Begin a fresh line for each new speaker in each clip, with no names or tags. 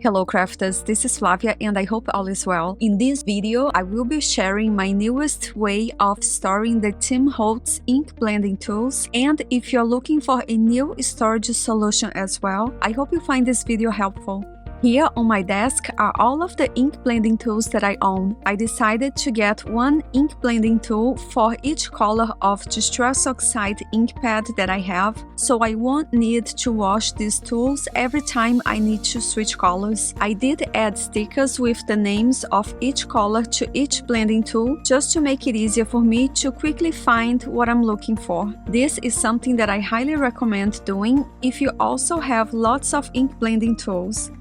Hello crafters, this is Flavia and I hope all is well. In this video, I will be sharing my newest way of storing the Tim Holtz ink blending tools, and if you're looking for a new storage solution as well, I hope you find this video helpful. Here on my desk are all of the ink blending tools that I own. I decided to get one ink blending tool for each color of Distress Oxide ink pad that I have, so I won't need to wash these tools every time I need to switch colors. I did add stickers with the names of each color to each blending tool just to make it easier for me to quickly find what I'm looking for. This is something that I highly recommend doing if you also have lots of ink blending tools.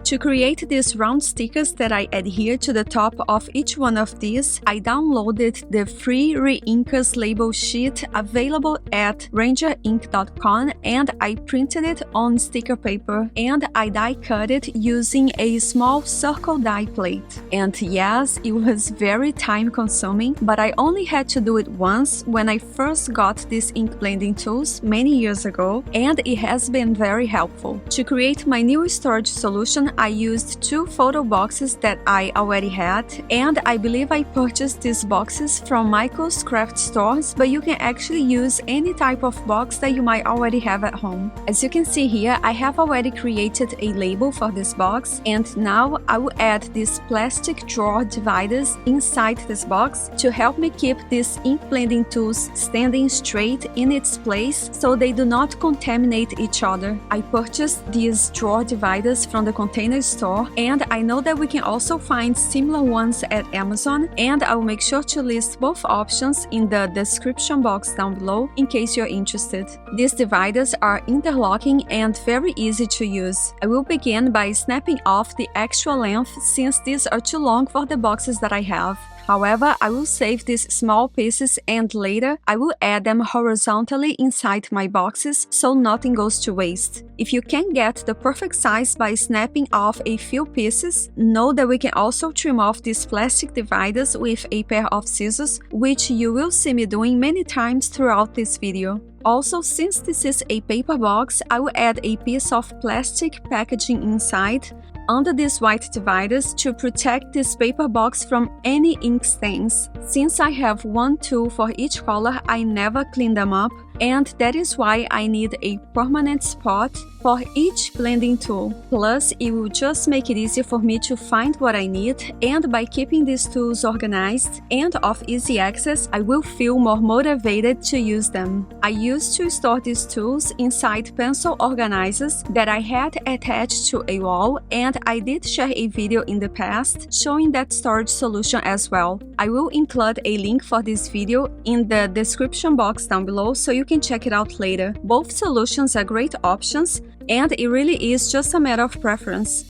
To create these round stickers that I adhere to the top of each one of these, I downloaded the free Reinkers label sheet available at rangerink.com and I printed it on sticker paper and I die cut it using a small circle die plate. And yes, it was very time consuming, but I only had to do it once when I first got these ink blending tools many years ago, and it has been very helpful. To create my new storage solution, I used two photo boxes that I already had, and I believe I purchased these boxes from Michael's Craft Stores, but you can actually use any type of box that you might already have at home. As you can see here, I have already created a label for this box, and now I will add these plastic drawer dividers inside this box to help me keep these ink blending tools standing straight in its place so they do not contaminate each other. I purchased these drawer dividers from the Container Store, and I know that we can also find similar ones at Amazon, and I will make sure to list both options in the description box down below in case you're interested. These dividers are interlocking and very easy to use. I will begin by snapping off the extra length since these are too long for the boxes that I have. However, I will save these small pieces and later I will add them horizontally inside my boxes so nothing goes to waste. If you can't get the perfect size by snapping off a few pieces, know that we can also trim off these plastic dividers with a pair of scissors, which you will see me doing many times throughout this video. Also, since this is a paper box, I will add a piece of plastic packaging inside under these white dividers to protect this paper box from any ink stains. Since I have one tool for each color, I never clean them up, and that is why I need a permanent spot for each blending tool. Plus, it will just make it easier for me to find what I need, and by keeping these tools organized and of easy access, I will feel more motivated to use them. I used to store these tools inside pencil organizers that I had attached to a wall, and I did share a video in the past showing that storage solution as well. I will include a link for this video in the description box down below so you can check it out later. Both solutions are great options, and it really is just a matter of preference.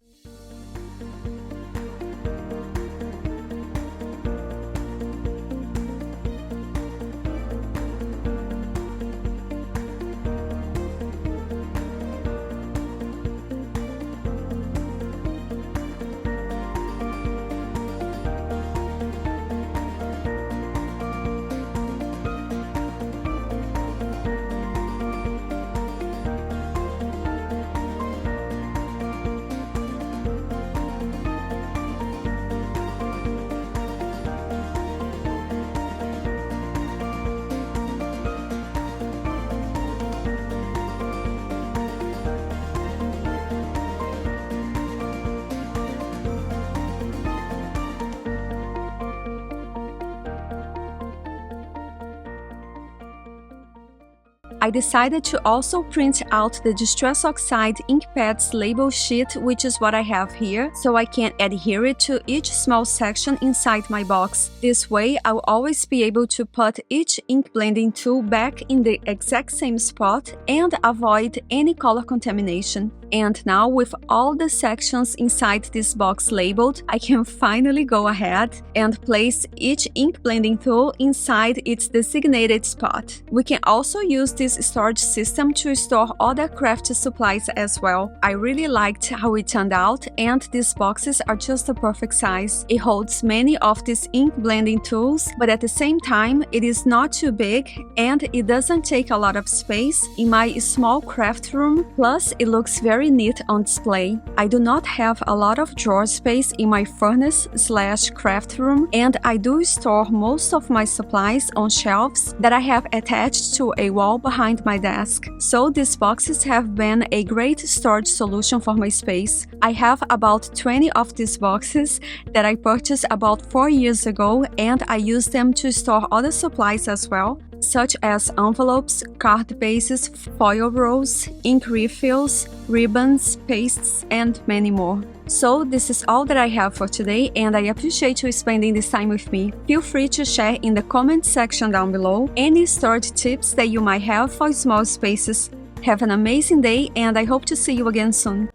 I decided to also print out the Distress Oxide ink pads label sheet, which is what I have here, so I can adhere it to each small section inside my box. This way, I will always be able to put each ink blending tool back in the exact same spot and avoid any color contamination. And now, with all the sections inside this box labeled, I can finally go ahead and place each ink blending tool inside its designated spot. We can also use this storage system to store other craft supplies as well. I really liked how it turned out, and these boxes are just the perfect size. It holds many of these ink blending tools, but at the same time, it is not too big and it doesn't take a lot of space in my small craft room. Plus, it looks very very neat on display. I do not have a lot of drawer space in my furnace/craft room, and I do store most of my supplies on shelves that I have attached to a wall behind my desk. So these boxes have been a great storage solution for my space. I have about 20 of these boxes that I purchased about 4 years ago, and I use them to store other supplies as well, such as envelopes, card bases, foil rolls, ink refills, ribbons, pastes, and many more. So this is all that I have for today, and I appreciate you spending this time with me. Feel free to share in the comment section down below any storage tips that you might have for small spaces. Have an amazing day, and I hope to see you again soon.